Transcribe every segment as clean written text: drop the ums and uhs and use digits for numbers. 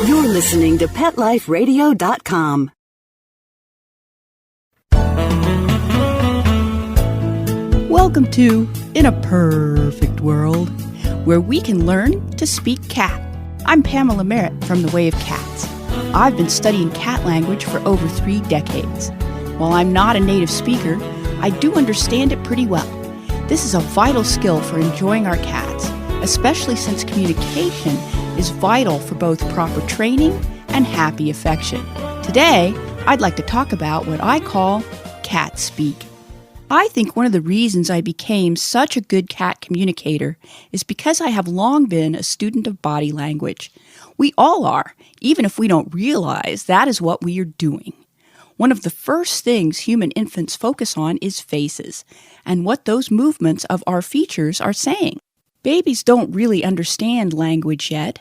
You're listening to PetLifeRadio.com. Welcome to In a Perfect World, where we can learn to speak cat. I'm Pamela Merritt from The Way of Cats. I've been studying cat language for over 3 decades. While I'm not a native speaker, I do understand it pretty well. This is a vital skill for enjoying our cats, especially since communication is vital for both proper training and happy affection. Today, I'd like to talk about what I call cat speak. I think one of the reasons I became such a good cat communicator is because I have long been a student of body language. We all are, even if we don't realize that is what we are doing. One of the first things human infants focus on is faces, and what those movements of our features are saying. Babies don't really understand language yet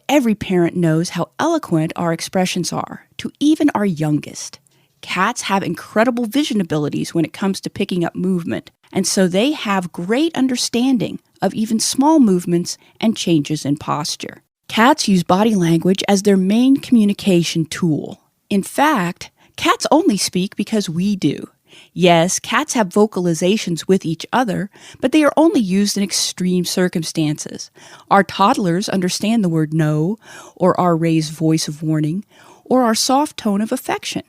every parent knows how eloquent our expressions are, to even our youngest. Cats have incredible vision abilities when it comes to picking up movement, and so they have great understanding of even small movements and changes in posture. Cats use body language as their main communication tool. In fact, cats only speak because we do. Yes, cats have vocalizations with each other, but they are only used in extreme circumstances. Our toddlers understand the word no, or our raised voice of warning, or our soft tone of affection.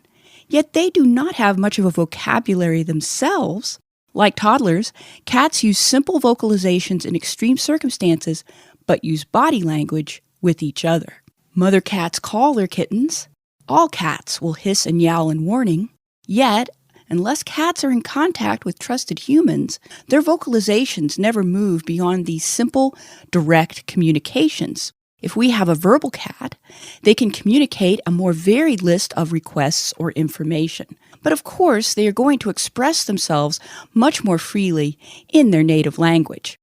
Yet they do not have much of a vocabulary themselves. Like toddlers, cats use simple vocalizations in extreme circumstances, but use body language with each other. Mother cats call their kittens. All cats will hiss and yowl in warning. Yet, unless cats are in contact with trusted humans, their vocalizations never move beyond these simple, direct communications. If we have a verbal cat, they can communicate a more varied list of requests or information. But of course, they are going to express themselves much more freely in their native language.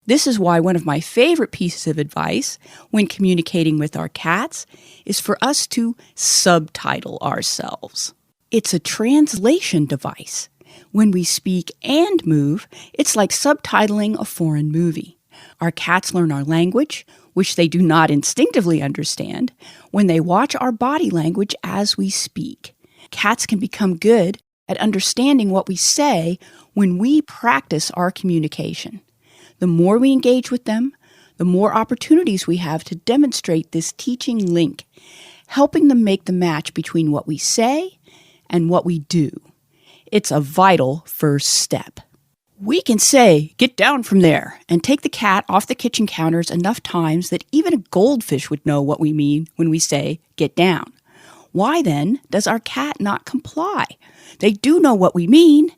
This is why one of my favorite pieces of advice when communicating with our cats is for us to subtitle ourselves. It's a translation device. When we speak and move, it's like subtitling a foreign movie. Our cats learn our language, which they do not instinctively understand, when they watch our body language as we speak. Cats can become good at understanding what we say when we practice our communication. The more we engage with them, the more opportunities we have to demonstrate this teaching link, helping them make the match between what we say and what we do. It's a vital first step. We can say, "Get down from there," and take the cat off the kitchen counters enough times that even a goldfish would know what we mean when we say, "Get down." Why then does our cat not comply? They do know what we mean.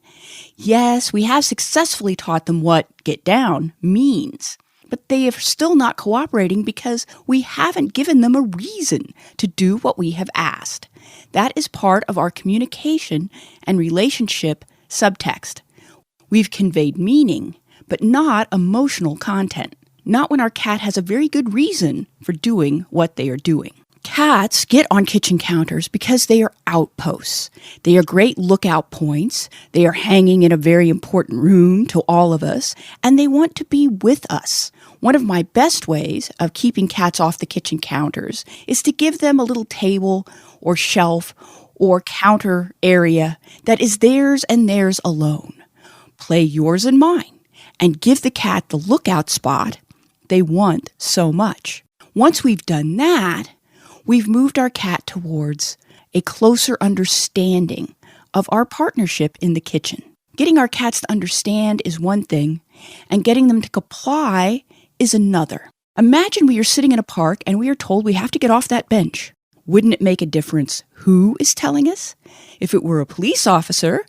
Yes, we have successfully taught them what "get down" means, but they are still not cooperating because we haven't given them a reason to do what we have asked. That is part of our communication and relationship subtext. We've conveyed meaning, but not emotional content. Not when our cat has a very good reason for doing what they are doing. Cats get on kitchen counters because they are outposts. They are great lookout points. They are hanging in a very important room to all of us, and they want to be with us. One of my best ways of keeping cats off the kitchen counters is to give them a little table or shelf or counter area that is theirs and theirs alone. Play yours and mine, and give the cat the lookout spot they want so much. Once we've done that, we've moved our cat towards a closer understanding of our partnership in the kitchen. Getting our cats to understand is one thing, and getting them to comply is another. Imagine we are sitting in a park and we are told we have to get off that bench. Wouldn't it make a difference who is telling us? If it were a police officer,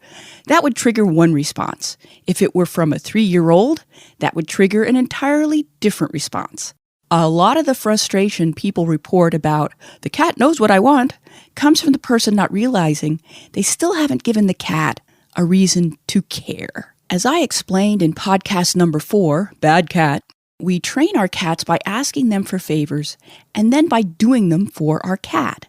that would trigger one response. If it were from a 3-year-old, that would trigger an entirely different response. A lot of the frustration people report about "the cat knows what I want" comes from the person not realizing they still haven't given the cat a reason to care. As I explained in podcast number 4, Bad Cat, we train our cats by asking them for favors and then by doing them for our cat.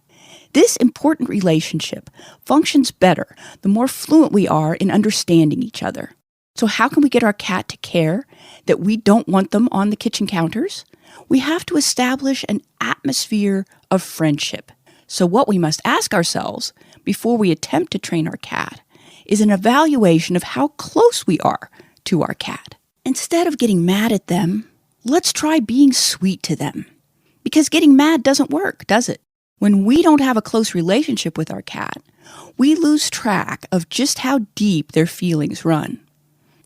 This important relationship functions better the more fluent we are in understanding each other. So how can we get our cat to care that we don't want them on the kitchen counters? we have to establish an atmosphere of friendship. So what we must ask ourselves before we attempt to train our cat is an evaluation of how close we are to our cat. Instead of getting mad at them, let's try being sweet to them. Because getting mad doesn't work, does it? When we don't have a close relationship with our cat, we lose track of just how deep their feelings run.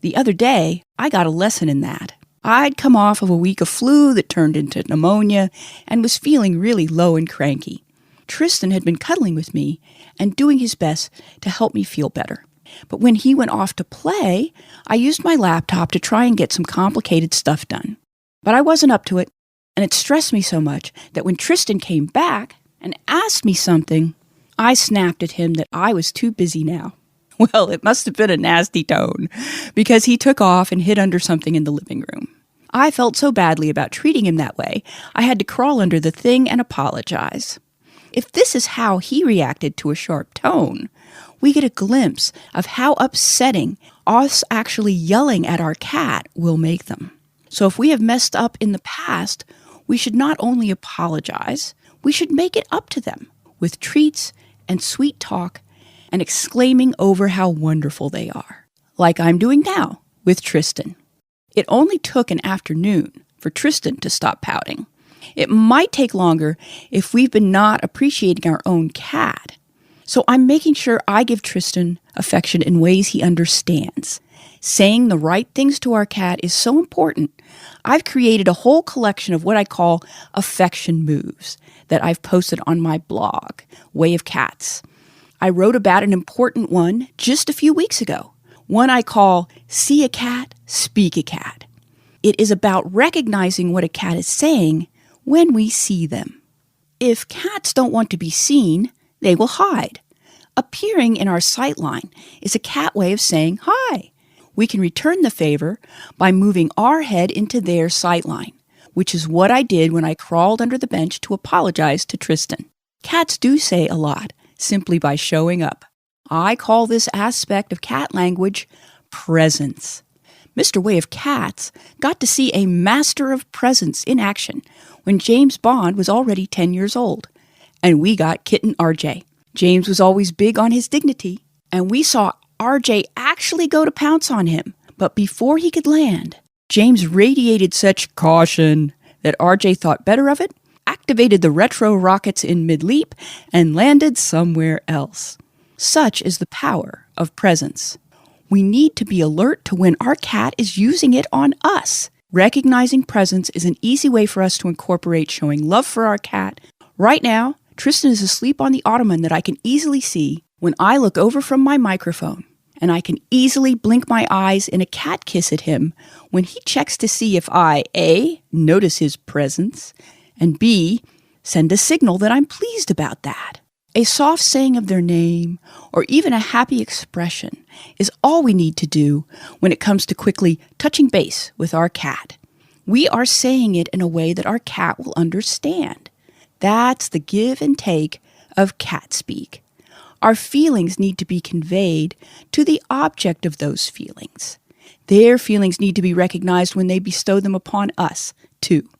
The other day, I got a lesson in that. I'd come off of a week of flu that turned into pneumonia and was feeling really low and cranky. Tristan had been cuddling with me and doing his best to help me feel better. But when he went off to play, I used my laptop to try and get some complicated stuff done. But I wasn't up to it, and it stressed me so much that when Tristan came back and asked me something, I snapped at him that I was too busy now. Well, it must have been a nasty tone, because he took off and hid under something in the living room. I felt so badly about treating him that way, I had to crawl under the thing and apologize. If this is how he reacted to a sharp tone, we get a glimpse of how upsetting us actually yelling at our cat will make them. So if we have messed up in the past, we should not only apologize, we should make it up to them with treats and sweet talk and exclaiming over how wonderful they are, like I'm doing now with Tristan. It only took an afternoon for Tristan to stop pouting. It might take longer if we've been not appreciating our own cat. So I'm making sure I give Tristan affection in ways he understands. Saying the right things to our cat is so important. I've created a whole collection of what I call affection moves that I've posted on my blog, Way of Cats. I wrote about an important one just a few weeks ago, one I call See a Cat, Speak a Cat. It is about recognizing what a cat is saying when we see them. If cats don't want to be seen, they will hide. Appearing in our sight line is a cat way of saying hi. We can return the favor by moving our head into their sight line, which is what I did when I crawled under the bench to apologize to Tristan. Cats do say a lot simply by showing up. I call this aspect of cat language presence. Mr. Way of Cats got to see a master of presence in action when James Bond was already 10 years old, and we got kitten RJ. James was always big on his dignity, and we saw RJ actually go to pounce on him. But before he could land, James radiated such caution that RJ thought better of it, activated the retro rockets in mid-leap, and landed somewhere else. Such is the power of presence. We need to be alert to when our cat is using it on us. Recognizing presence is an easy way for us to incorporate showing love for our cat. Right now, Tristan is asleep on the ottoman that I can easily see when I look over from my microphone, and I can easily blink my eyes in a cat kiss at him when he checks to see if I, A, notice his presence, and B, send a signal that I'm pleased about that. A soft saying of their name, or even a happy expression, is all we need to do when it comes to quickly touching base with our cat. We are saying it in a way that our cat will understand. That's the give and take of cat speak. Our feelings need to be conveyed to the object of those feelings. Their feelings need to be recognized when they bestow them upon us, too.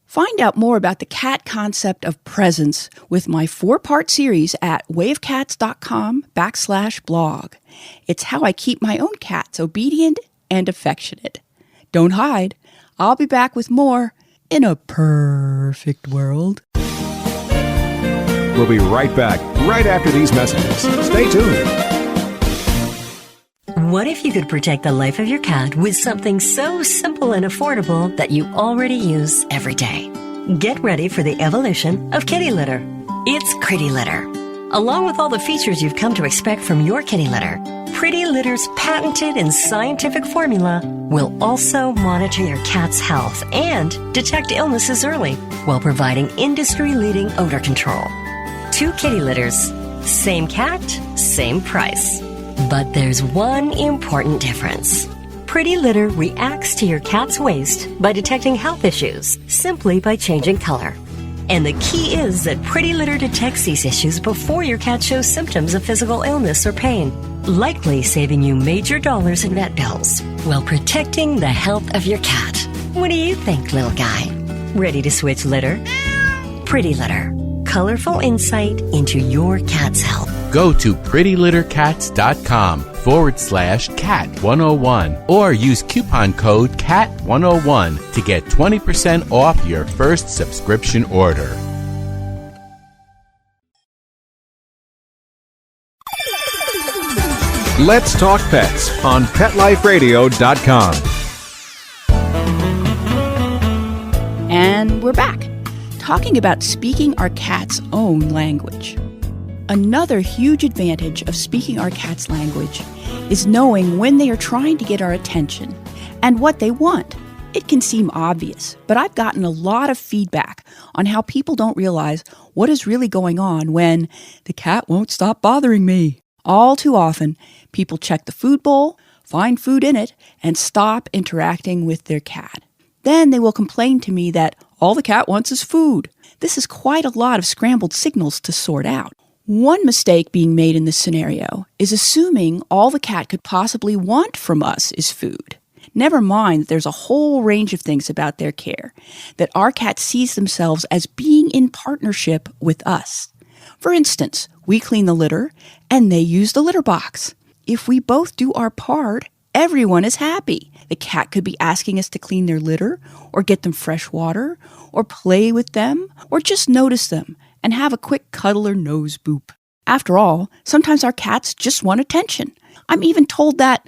Find out more about the cat concept of presence with my 4-part series at wayofcats.com/blog. It's how I keep my own cats obedient and affectionate. Don't hide. I'll be back with more in a perfect world. We'll be right back, right after these messages. Stay tuned. What if you could protect the life of your cat with something so simple and affordable that you already use every day? Get ready for the evolution of kitty litter. It's Pretty Litter. Along with all the features you've come to expect from your kitty litter, Pretty Litter's patented and scientific formula will also monitor your cat's health and detect illnesses early while providing industry-leading odor control. 2 kitty litters, same cat, same price. But there's one important difference. Pretty Litter reacts to your cat's waste by detecting health issues simply by changing color. And the key is that Pretty Litter detects these issues before your cat shows symptoms of physical illness or pain, likely saving you major dollars in vet bills while protecting the health of your cat. What do you think, little guy? Ready to switch litter? Pretty Litter. Colorful insight into your cat's health. Go to prettylittercats.com/cat101 or use coupon code CAT101 to get 20% off your first subscription order. Let's Talk Pets on PetLifeRadio.com. And we're back, talking about speaking our cat's own language. Another huge advantage of speaking our cat's language is knowing when they are trying to get our attention and what they want. It can seem obvious, but I've gotten a lot of feedback on how people don't realize what is really going on when the cat won't stop bothering me. All too often, people check the food bowl, find food in it, and stop interacting with their cat. Then they will complain to me that all the cat wants is food. This is quite a lot of scrambled signals to sort out. One mistake being made in this scenario is assuming all the cat could possibly want from us is food. Never mind that there's a whole range of things about their care, that our cat sees themselves as being in partnership with us. For instance, we clean the litter, and they use the litter box. If we both do our part, everyone is happy. The cat could be asking us to clean their litter, or get them fresh water, or play with them, or just notice them and have a quick cuddle or nose boop. After all, sometimes our cats just want attention. I'm even told that,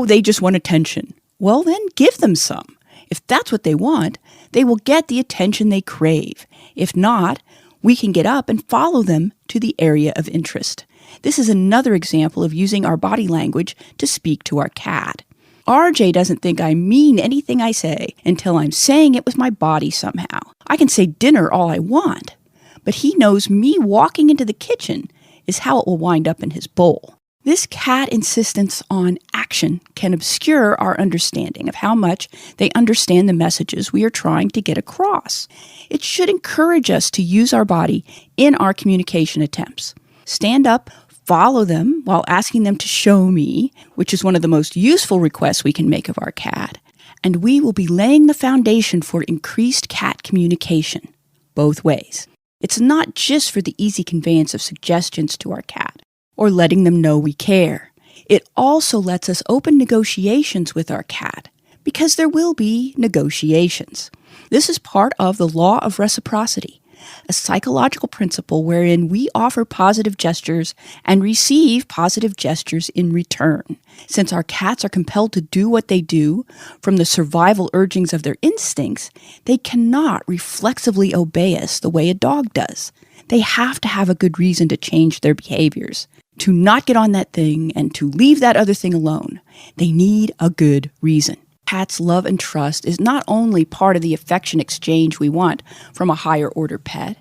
they just want attention. Well, then give them some. If that's what they want, they will get the attention they crave. If not, we can get up and follow them to the area of interest. This is another example of using our body language to speak to our cat. RJ doesn't think I mean anything I say until I'm saying it with my body somehow. I can say dinner all I want, but he knows me walking into the kitchen is how it will wind up in his bowl. This cat insistence on action can obscure our understanding of how much they understand the messages we are trying to get across. It should encourage us to use our body in our communication attempts. Stand up, follow them while asking them to show me, which is one of the most useful requests we can make of our cat, and we will be laying the foundation for increased cat communication, both ways. It's not just for the easy conveyance of suggestions to our cat, or letting them know we care. It also lets us open negotiations with our cat, because there will be negotiations. This is part of the law of reciprocity, a psychological principle wherein we offer positive gestures and receive positive gestures in return. Since our cats are compelled to do what they do from the survival urgings of their instincts, they cannot reflexively obey us the way a dog does. They have to have a good reason to change their behaviors, to not get on that thing and to leave that other thing alone. They need a good reason. Cats' love and trust is not only part of the affection exchange we want from a higher order pet.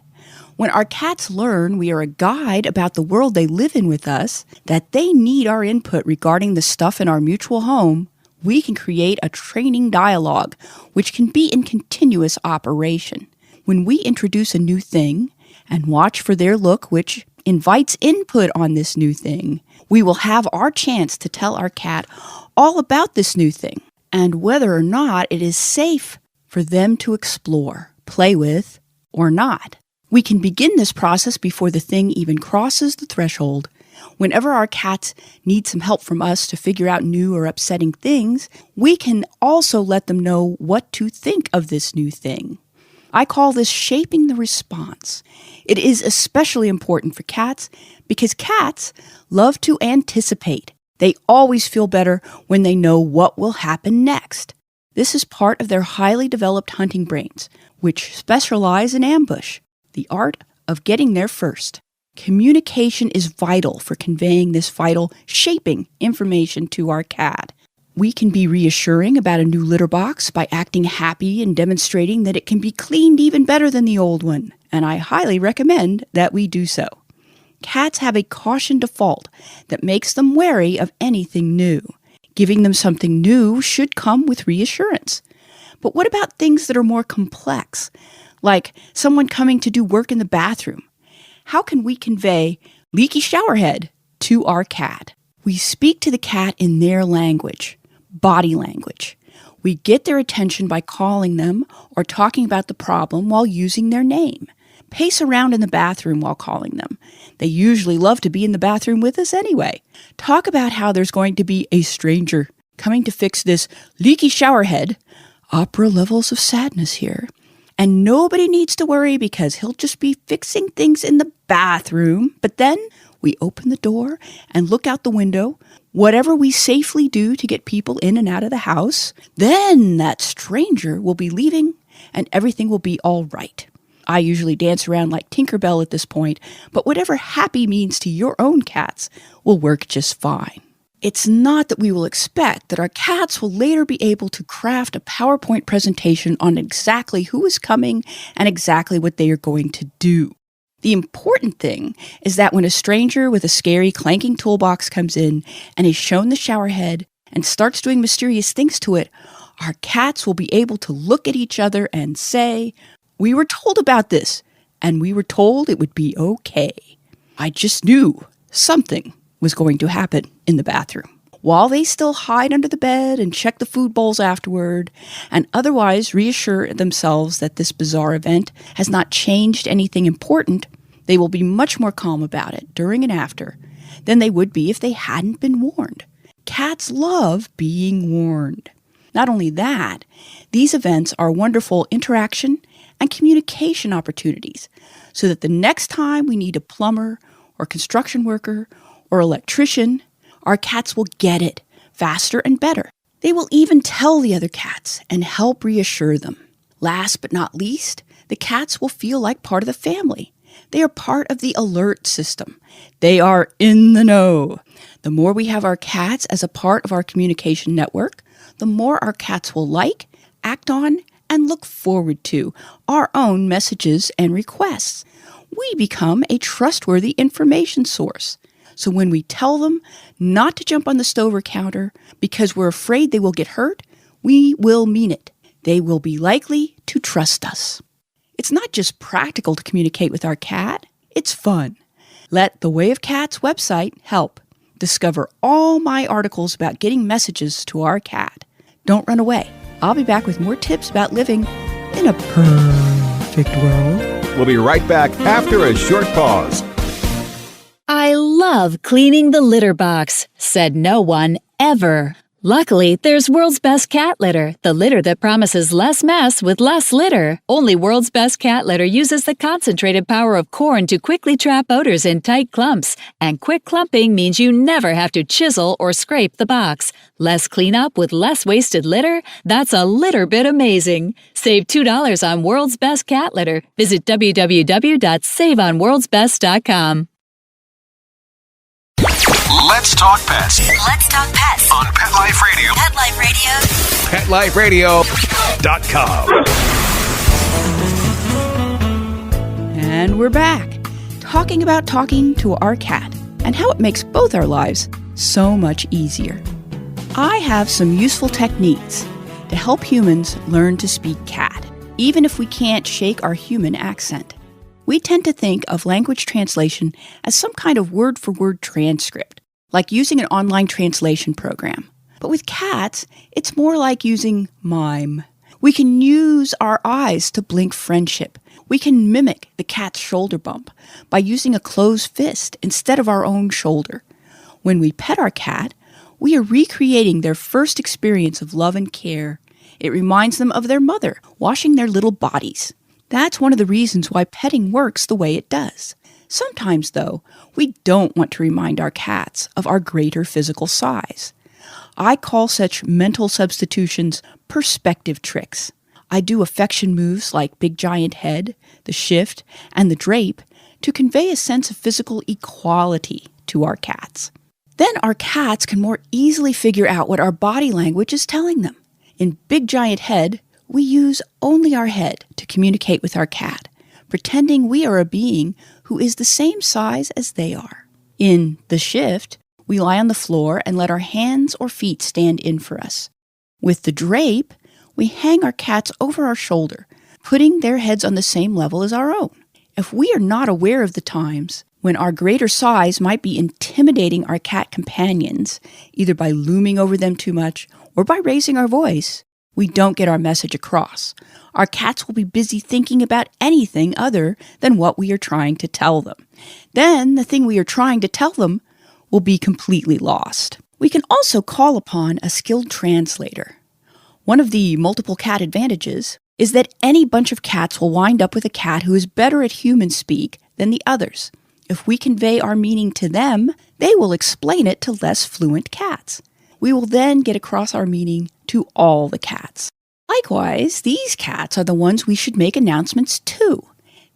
When our cats learn we are a guide about the world they live in with us, that they need our input regarding the stuff in our mutual home, we can create a training dialogue which can be in continuous operation. When we introduce a new thing and watch for their look which invites input on this new thing, we will have our chance to tell our cat all about this new thing and whether or not it is safe for them to explore, play with, or not. We can begin this process before the thing even crosses the threshold. Whenever our cats need some help from us to figure out new or upsetting things, we can also let them know what to think of this new thing. I call this shaping the response. It is especially important for cats because cats love to anticipate. They always feel better when they know what will happen next. This is part of their highly developed hunting brains, which specialize in ambush, the art of getting there first. Communication is vital for conveying this vital, shaping information to our cat. We can be reassuring about a new litter box by acting happy and demonstrating that it can be cleaned even better than the old one, and I highly recommend that we do so. Cats have a caution default that makes them wary of anything new. Giving them something new should come with reassurance. But what about things that are more complex, like someone coming to do work in the bathroom? How can we convey leaky shower head to our cat? We speak to the cat in their language, body language. We get their attention by calling them or talking about the problem while using their name. Pace around in the bathroom while calling them. They usually love to be in the bathroom with us anyway. Talk about how there's going to be a stranger coming to fix this leaky shower head. Opera levels of sadness here. And nobody needs to worry because he'll just be fixing things in the bathroom. But then we open the door and look out the window. Whatever we safely do to get people in and out of the house, then that stranger will be leaving and everything will be all right. I usually dance around like Tinkerbell at this point, but whatever happy means to your own cats will work just fine. It's not that we will expect that our cats will later be able to craft a PowerPoint presentation on exactly who is coming and exactly what they are going to do. The important thing is that when a stranger with a scary clanking toolbox comes in and is shown the shower head and starts doing mysterious things to it, our cats will be able to look at each other and say, "We were told about this, and we were told it would be okay. I just knew something was going to happen in the bathroom." While they still hide under the bed and check the food bowls afterward, and otherwise reassure themselves that this bizarre event has not changed anything important, they will be much more calm about it during and after than they would be if they hadn't been warned. Cats love being warned. Not only that, these events are wonderful interaction and communication opportunities so that the next time we need a plumber or construction worker or electrician, our cats will get it faster and better. They will even tell the other cats and help reassure them. Last but not least, the cats will feel like part of the family. They are part of the alert system. They are in the know. The more we have our cats as a part of our communication network, the more our cats will like, act on, and look forward to our own messages and requests. We become a trustworthy information source. So when we tell them not to jump on the stove or counter because we're afraid they will get hurt, we will mean it. They will be likely to trust us. It's not just practical to communicate with our cat, it's fun. Let the Way of Cats website help. Discover all my articles about getting messages to our cat. Don't run away. I'll be back with more tips about living in a perfect world. We'll be right back after a short pause. I love cleaning the litter box, said no one ever. Luckily, there's World's Best Cat Litter, the litter that promises less mess with less litter. Only World's Best Cat Litter uses the concentrated power of corn to quickly trap odors in tight clumps. And quick clumping means you never have to chisel or scrape the box. Less cleanup with less wasted litter? That's a litter bit amazing. Save $2 on World's Best Cat Litter. Visit www.saveonworldsbest.com. Let's talk pets. Let's talk pets On Pet Life Radio. Pet Life Radio. PetLifeRadio.com. And we're back, talking about talking to our cat and how it makes both our lives so much easier. I have some useful techniques to help humans learn to speak cat, even if we can't shake our human accent. We tend to think of language translation as some kind of word-for-word transcript, like using an online translation program. But with cats, it's more like using mime. We can use our eyes to blink friendship. We can mimic the cat's shoulder bump by using a closed fist instead of our own shoulder. When we pet our cat, we are recreating their first experience of love and care. It reminds them of their mother washing their little bodies. That's one of the reasons why petting works the way it does. Sometimes, though, we don't want to remind our cats of our greater physical size. I call such mental substitutions perspective tricks. I do affection moves like big giant head, the shift, and the drape to convey a sense of physical equality to our cats. Then our cats can more easily figure out what our body language is telling them. In big giant head, we use only our head to communicate with our cat, pretending we are a being who is the same size as they are. In the shift, we lie on the floor and let our hands or feet stand in for us. With the drape, we hang our cats over our shoulder, putting their heads on the same level as our own. If we are not aware of the times when our greater size might be intimidating our cat companions, either by looming over them too much or by raising our voice, we don't get our message across. Our cats will be busy thinking about anything other than what we are trying to tell them. Then the thing we are trying to tell them will be completely lost. We can also call upon a skilled translator. One of the multiple cat advantages is that any bunch of cats will wind up with a cat who is better at human speak than the others. If we convey our meaning to them, they will explain it to less fluent cats. We will then get across our meaning to all the cats. Likewise, these cats are the ones we should make announcements to.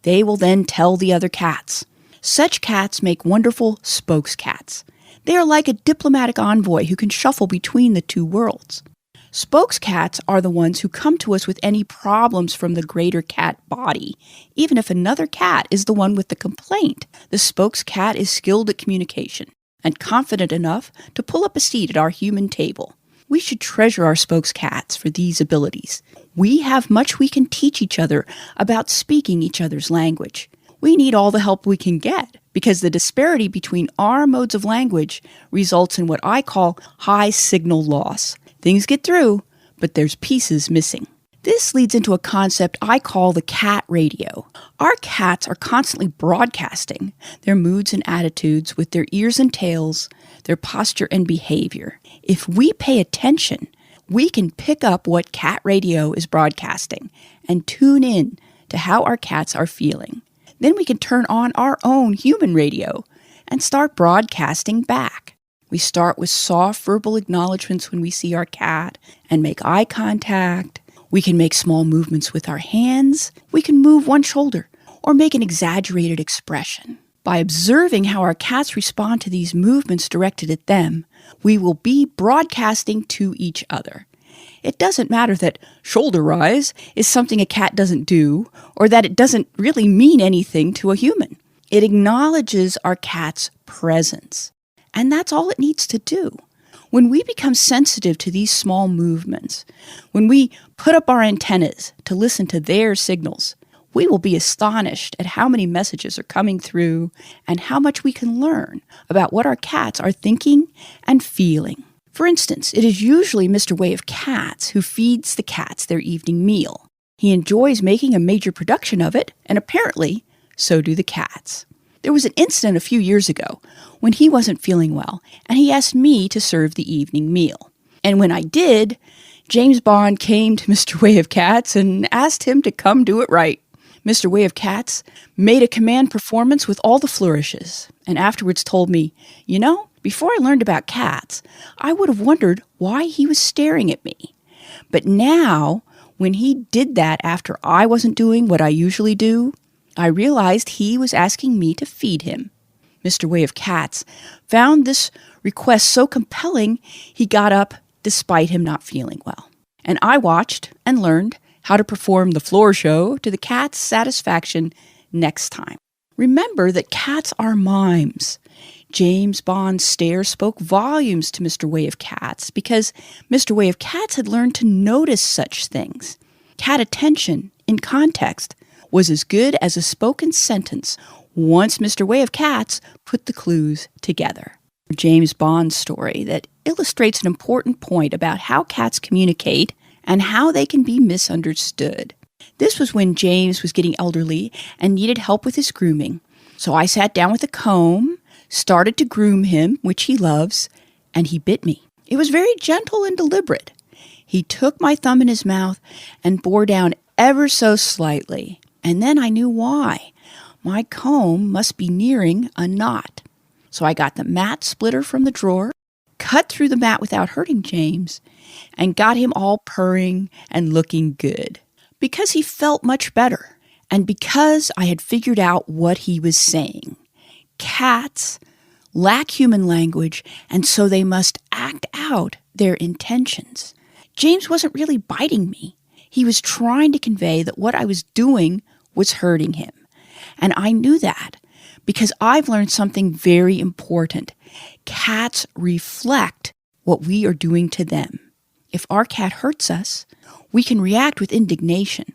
They will then tell the other cats. Such cats make wonderful spokescats. They are like a diplomatic envoy who can shuffle between the two worlds. Spokescats are the ones who come to us with any problems from the greater cat body. Even if another cat is the one with the complaint, the spokescat is skilled at communication and confident enough to pull up a seat at our human table. We should treasure our spokescats for these abilities. We have much we can teach each other about speaking each other's language. We need all the help we can get because the disparity between our modes of language results in what I call high signal loss. Things get through, but there's pieces missing. This leads into a concept I call the cat radio. Our cats are constantly broadcasting their moods and attitudes with their ears and tails, their posture and behavior. If we pay attention, we can pick up what cat radio is broadcasting and tune in to how our cats are feeling. Then we can turn on our own human radio and start broadcasting back. We start with soft verbal acknowledgments when we see our cat and make eye contact. We can make small movements with our hands. We can move one shoulder or make an exaggerated expression. By observing how our cats respond to these movements directed at them, we will be broadcasting to each other. It doesn't matter that shoulder rise is something a cat doesn't do or that it doesn't really mean anything to a human. It acknowledges our cat's presence. And that's all it needs to do. When we become sensitive to these small movements, when we put up our antennas to listen to their signals, we will be astonished at how many messages are coming through and how much we can learn about what our cats are thinking and feeling. For instance, it is usually Mr. Way of Cats who feeds the cats their evening meal. He enjoys making a major production of it, and apparently, so do the cats. There was an incident a few years ago when he wasn't feeling well, and he asked me to serve the evening meal. And when I did, James Bond came to Mr. Way of Cats and asked him to come do it right. Mr. Way of Cats made a command performance with all the flourishes, and afterwards told me, "You know, before I learned about cats, I would have wondered why he was staring at me. But now, when he did that after I wasn't doing what I usually do, I realized he was asking me to feed him." Mr. Way of Cats found this request so compelling, he got up despite him not feeling well. And I watched and learned how to perform the floor show to the cat's satisfaction next time. Remember that cats are mimes. James Bond's stare spoke volumes to Mr. Way of Cats because Mr. Way of Cats had learned to notice such things. Cat attention, in context, was as good as a spoken sentence once Mr. Way of Cats put the clues together. James Bond's story that illustrates an important point about how cats communicate and how they can be misunderstood. This was when James was getting elderly and needed help with his grooming. So I sat down with a comb, started to groom him, which he loves, and he bit me. It was very gentle and deliberate. He took my thumb in his mouth and bore down ever so slightly. And then I knew why. My comb must be nearing a knot. So I got the mat splitter from the drawer, cut through the mat without hurting James, and got him all purring and looking good. Because he felt much better, and because I had figured out what he was saying. Cats lack human language, and so they must act out their intentions. James wasn't really biting me. He was trying to convey that what I was doing was hurting him. And I knew that because I've learned something very important. Cats reflect what we are doing to them. If our cat hurts us, we can react with indignation.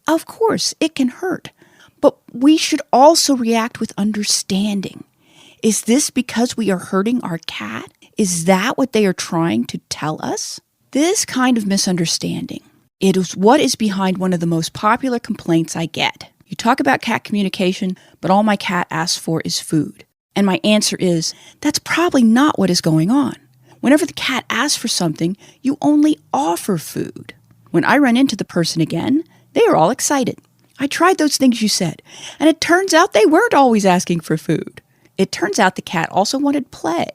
Of course, it can hurt, but we should also react with understanding. Is this because we are hurting our cat? Is that what they are trying to tell us? This kind of misunderstanding, it is what is behind one of the most popular complaints I get. You talk about cat communication, but all my cat asks for is food. And my answer is, that's probably not what is going on. Whenever the cat asks for something, you only offer food. When I run into the person again, they are all excited. I tried those things you said, and it turns out they weren't always asking for food. It turns out the cat also wanted play,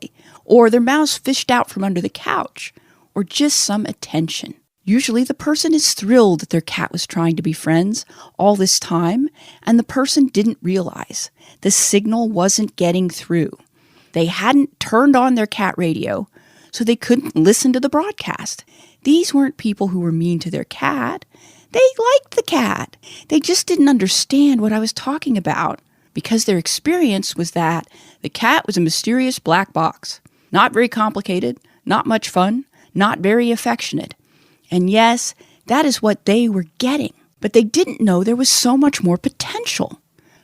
or their mouse fished out from under the couch, or just some attention. Usually the person is thrilled that their cat was trying to be friends all this time, and the person didn't realize the signal wasn't getting through. They hadn't turned on their cat radio, so they couldn't listen to the broadcast. These weren't people who were mean to their cat. They liked the cat. They just didn't understand what I was talking about, because their experience was that the cat was a mysterious black box. Not very complicated, not much fun, not very affectionate. And yes, that is what they were getting. But they didn't know there was so much more potential.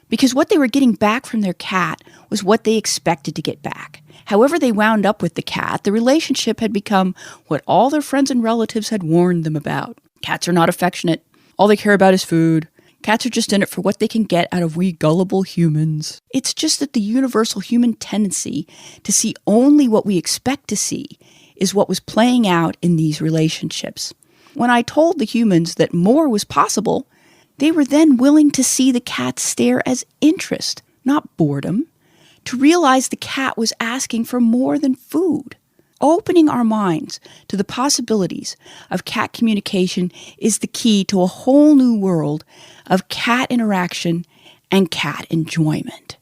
Because what they were getting back from their cat was what they expected to get back. However they wound up with the cat, the relationship had become what all their friends and relatives had warned them about. Cats are not affectionate. All they care about is food. Cats are just in it for what they can get out of we gullible humans. It's just that the universal human tendency to see only what we expect to see is what was playing out in these relationships. When I told the humans that more was possible, they were then willing to see the cat's stare as interest, not boredom, to realize the cat was asking for more than food. Opening our minds to the possibilities of cat communication is the key to a whole new world of cat interaction and cat enjoyment.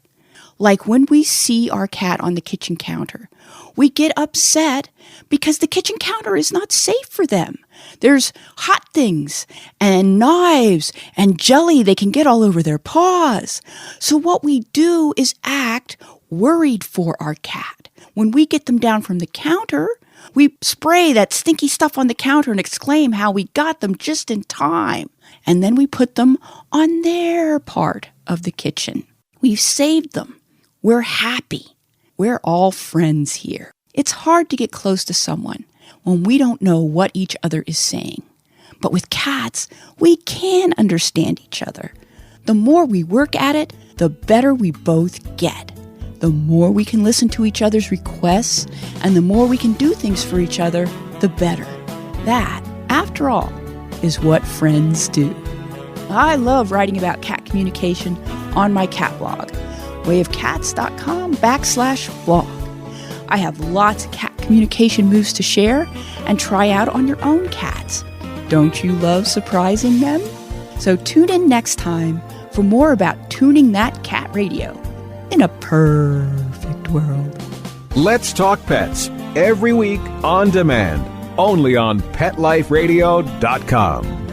Like when we see our cat on the kitchen counter, we get upset because the kitchen counter is not safe for them. There's hot things and knives and jelly they can get all over their paws. So what we do is act worried for our cat. When we get them down from the counter, we spray that stinky stuff on the counter and exclaim how we got them just in time. And then we put them on their part of the kitchen. We've saved them. We're happy. We're all friends here. It's hard to get close to someone when we don't know what each other is saying. But with cats, we can understand each other. The more we work at it, the better we both get. The more we can listen to each other's requests, and the more we can do things for each other, the better. That, after all, is what friends do. I love writing about cat communication on my cat blog, wayofcats.com/blog. I have lots of cat communication moves to share and try out on your own cats. Don't you love surprising them? So tune in next time for more about tuning that cat radio in a perfect world. Let's Talk Pets, every week on demand, only on PetLifeRadio.com.